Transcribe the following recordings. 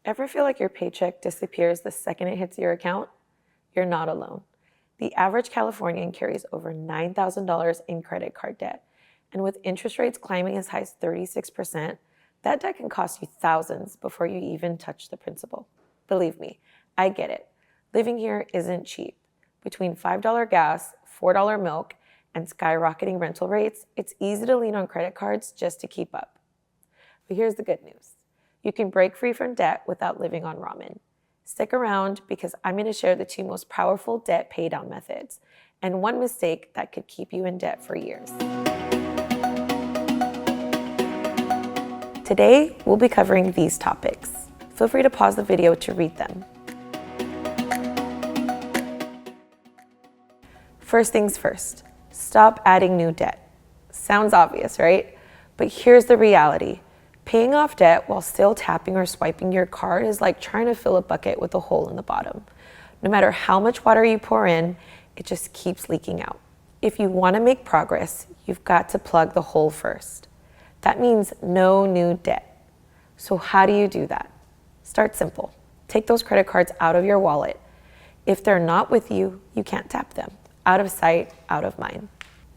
Ever feel like your paycheck disappears the second it hits your account? You're not alone. The average Californian carries over $9,000 in credit card debt, and with interest rates climbing as high as 36%, that debt can cost you thousands before you even touch the principal. Believe me, I get it. Living here isn't cheap. Between $5 gas, $4 milk, and skyrocketing rental rates, it's easy to lean on credit cards just to keep up. But here's the good news. You can break free from debt without living on ramen. Stick around because I'm going to share the two most powerful debt paydown methods and one mistake that could keep you in debt for years. Today, we'll be covering these topics. Feel free to pause the video to read them. First things first, stop adding new debt. Sounds obvious, right? But here's the reality. Paying off debt while still tapping or swiping your card is like trying to fill a bucket with a hole in the bottom. No matter how much water you pour in, it just keeps leaking out. If you want to make progress, you've got to plug the hole first. That means no new debt. So how do you do that? Start simple. Take those credit cards out of your wallet. If they're not with you, you can't tap them. Out of sight, out of mind.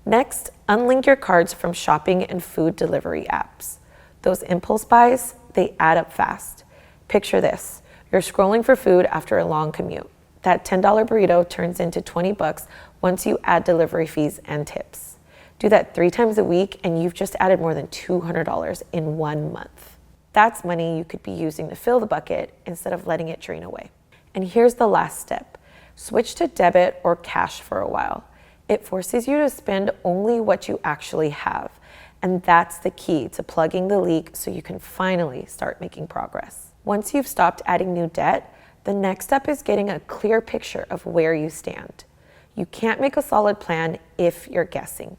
Next, unlink your cards from shopping and food delivery apps. Those impulse buys, they add up fast. Picture this. You're scrolling for food after a long commute. That $10 burrito turns into $20 once you add delivery fees and tips. Do that 3 times a week and you've just added more than $200 in 1 month. That's money you could be using to fill the bucket instead of letting it drain away. And here's the last step. Switch to debit or cash for a while. It forces you to spend only what you actually have. And that's the key to plugging the leak so you can finally start making progress. Once you've stopped adding new debt, the next step is getting a clear picture of where you stand. You can't make a solid plan if you're guessing.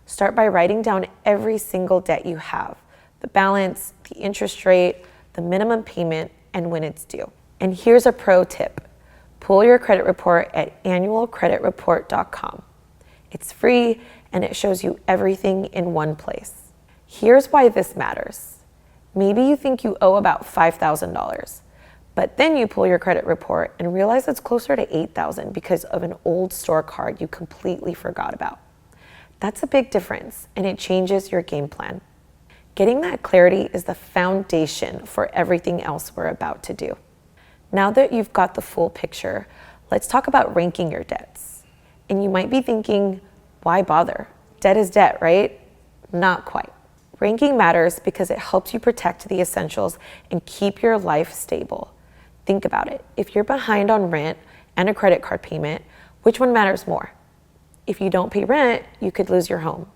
Start by writing down every single debt you have, the balance, the interest rate, the minimum payment, and when it's due. And here's a pro tip. Pull your credit report at annualcreditreport.com. It's free and it shows you everything in one place. Here's why this matters. Maybe you think you owe about $5,000, but then you pull your credit report and realize it's closer to $8,000 because of an old store card you completely forgot about. That's a big difference and it changes your game plan. Getting that clarity is the foundation for everything else we're about to do. Now that you've got the full picture, let's talk about ranking your debts. And you might be thinking, why bother? Debt is debt, right? Not quite. Ranking matters because it helps you protect the essentials and keep your life stable. Think about it. If you're behind on rent and a credit card payment, which one matters more? If you don't pay rent, you could lose your home.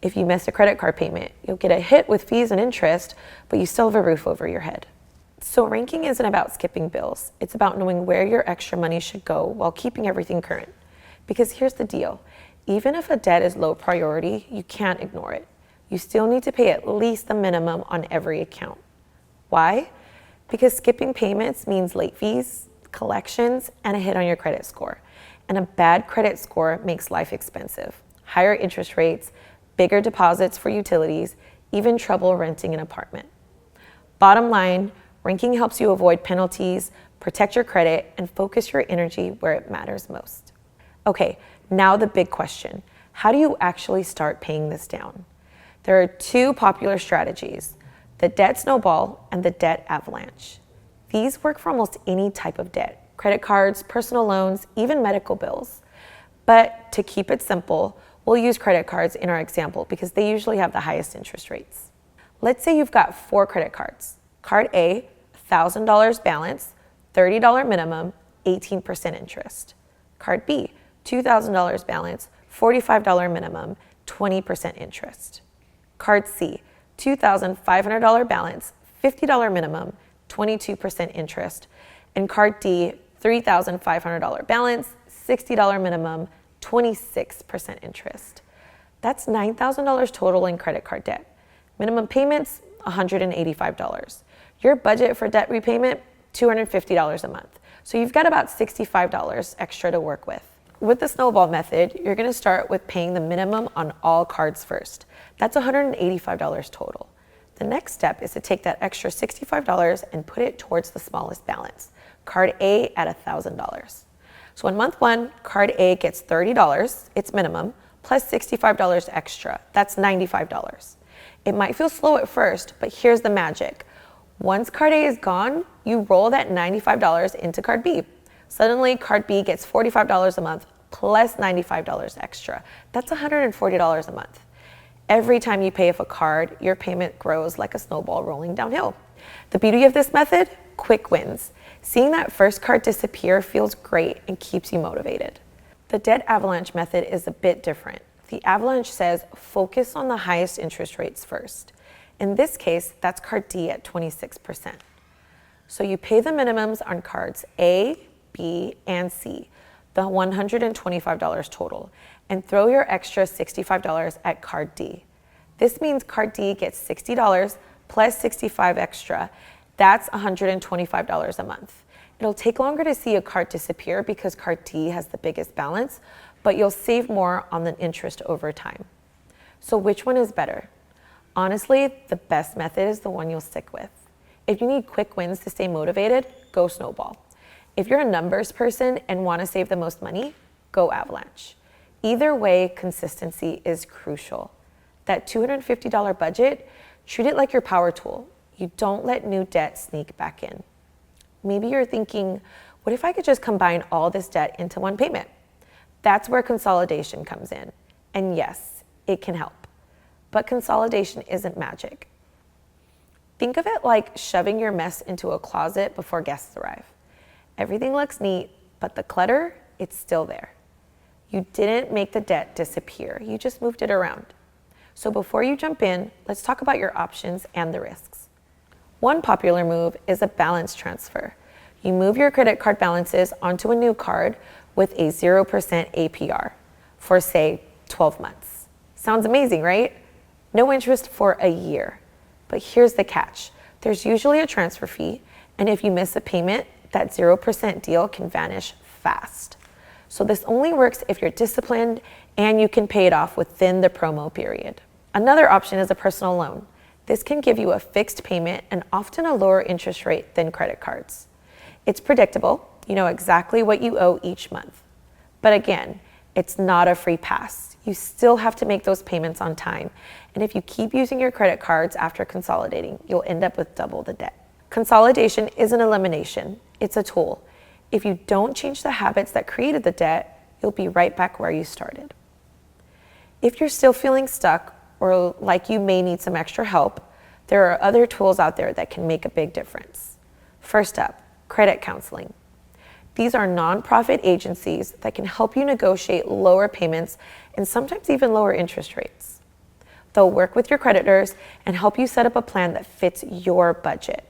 If you miss a credit card payment, you'll get a hit with fees and interest, but you still have a roof over your head. So ranking isn't about skipping bills. It's about knowing where your extra money should go while keeping everything current. Because here's the deal. Even if a debt is low priority, you can't ignore it. You still need to pay at least the minimum on every account. Why? Because skipping payments means late fees, collections, and a hit on your credit score. And a bad credit score makes life expensive. Higher interest rates, bigger deposits for utilities, even trouble renting an apartment. Bottom line, ranking helps you avoid penalties, protect your credit, and focus your energy where it matters most. Okay, now the big question. How do you actually start paying this down? There are 2 popular strategies, the Debt Snowball and the Debt Avalanche. These work for almost any type of debt, credit cards, personal loans, even medical bills. But to keep it simple, we'll use credit cards in our example because they usually have the highest interest rates. Let's say you've got 4 credit cards. Card A, $1,000 balance, $30 minimum, 18% interest. Card B, $2,000 balance, $45 minimum, 20% interest. Card C, $2,500 balance, $50 minimum, 22% interest. And Card D, $3,500 balance, $60 minimum, 26% interest. That's $9,000 total in credit card debt. Minimum payments, $185. Your budget for debt repayment, $250 a month. So you've got about $65 extra to work with. With the snowball method, you're going to start with paying the minimum on all cards first. That's $185 total. The next step is to take that extra $65 and put it towards the smallest balance, card A at $1,000. So in month one, card A gets $30, its minimum, plus $65 extra. That's $95. It might feel slow at first, but here's the magic. Once card A is gone, you roll that $95 into card B. Suddenly, card B gets $45 a month plus $95 extra. That's $140 a month. Every time you pay off a card, your payment grows like a snowball rolling downhill. The beauty of this method? Quick wins. Seeing that first card disappear feels great and keeps you motivated. The Debt Avalanche method is a bit different. The Avalanche says focus on the highest interest rates first. In this case, that's card D at 26%. So you pay the minimums on cards A, B, and C, the $125 total, and throw your extra $65 at card D. This means card D gets $60 plus $65 extra. That's $125 a month. It'll take longer to see a card disappear because card D has the biggest balance, but you'll save more on the interest over time. So which one is better? Honestly, the best method is the one you'll stick with. If you need quick wins to stay motivated, go Snowball. If you're a numbers person and want to save the most money, go Avalanche. Either way, consistency is crucial. That $250 budget, treat it like your power tool. You don't let new debt sneak back in. Maybe you're thinking, what if I could just combine all this debt into one payment? That's where consolidation comes in. And yes, it can help. But consolidation isn't magic. Think of it like shoving your mess into a closet before guests arrive. Everything looks neat, but the clutter, it's still there. You didn't make the debt disappear, you just moved it around. So before you jump in, let's talk about your options and the risks. One popular move is a balance transfer. You move your credit card balances onto a new card with a 0% APR for, say, 12 months. Sounds amazing, right? No interest for a year. But here's the catch. There's usually a transfer fee, and if you miss a payment, that 0% deal can vanish fast. So this only works if you're disciplined and you can pay it off within the promo period. Another option is a personal loan. This can give you a fixed payment and often a lower interest rate than credit cards. It's predictable, you know exactly what you owe each month. But again, it's not a free pass. You still have to make those payments on time. And if you keep using your credit cards after consolidating, you'll end up with double the debt. Consolidation isn't elimination, it's a tool. If you don't change the habits that created the debt, you'll be right back where you started. If you're still feeling stuck or like you may need some extra help, there are other tools out there that can make a big difference. First up, credit counseling. These are nonprofit agencies that can help you negotiate lower payments and sometimes even lower interest rates. They'll work with your creditors and help you set up a plan that fits your budget.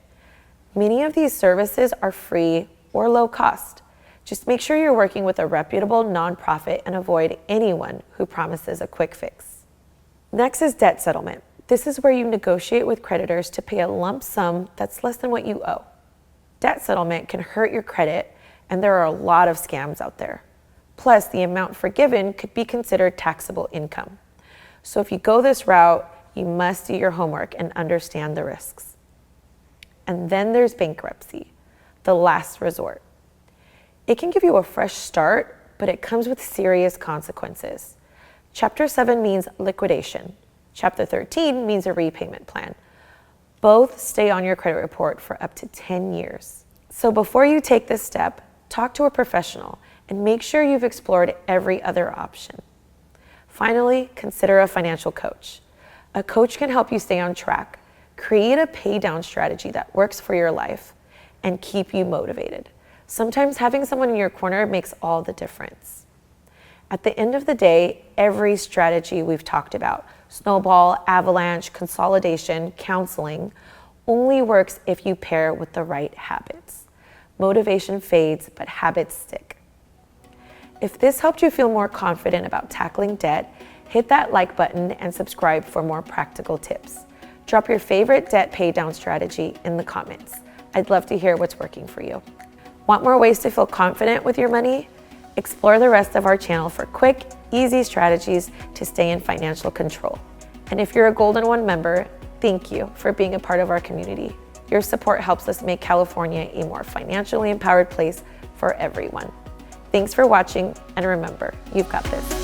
Many of these services are free or low cost. Just make sure you're working with a reputable nonprofit and avoid anyone who promises a quick fix. Next is debt settlement. This is where you negotiate with creditors to pay a lump sum that's less than what you owe. Debt settlement can hurt your credit, and there are a lot of scams out there. Plus, the amount forgiven could be considered taxable income. So if you go this route, you must do your homework and understand the risks. And then there's bankruptcy, the last resort. It can give you a fresh start, but it comes with serious consequences. Chapter 7 means liquidation. Chapter 13 means a repayment plan. Both stay on your credit report for up to 10 years. So before you take this step, talk to a professional and make sure you've explored every other option. Finally, consider a financial coach. A coach can help you stay on track, create a paydown strategy that works for your life, and keep you motivated. Sometimes having someone in your corner makes all the difference. At the end of the day, every strategy we've talked about, Snowball, Avalanche, consolidation, counseling, only works if you pair with the right habits. Motivation fades, but habits stick. If this helped you feel more confident about tackling debt, hit that like button and subscribe for more practical tips. Drop your favorite debt paydown strategy in the comments. I'd love to hear what's working for you. Want more ways to feel confident with your money? Explore the rest of our channel for quick, easy strategies to stay in financial control. And if you're a Golden One member, thank you for being a part of our community. Your support helps us make California a more financially empowered place for everyone. Thanks for watching, and remember, you've got this.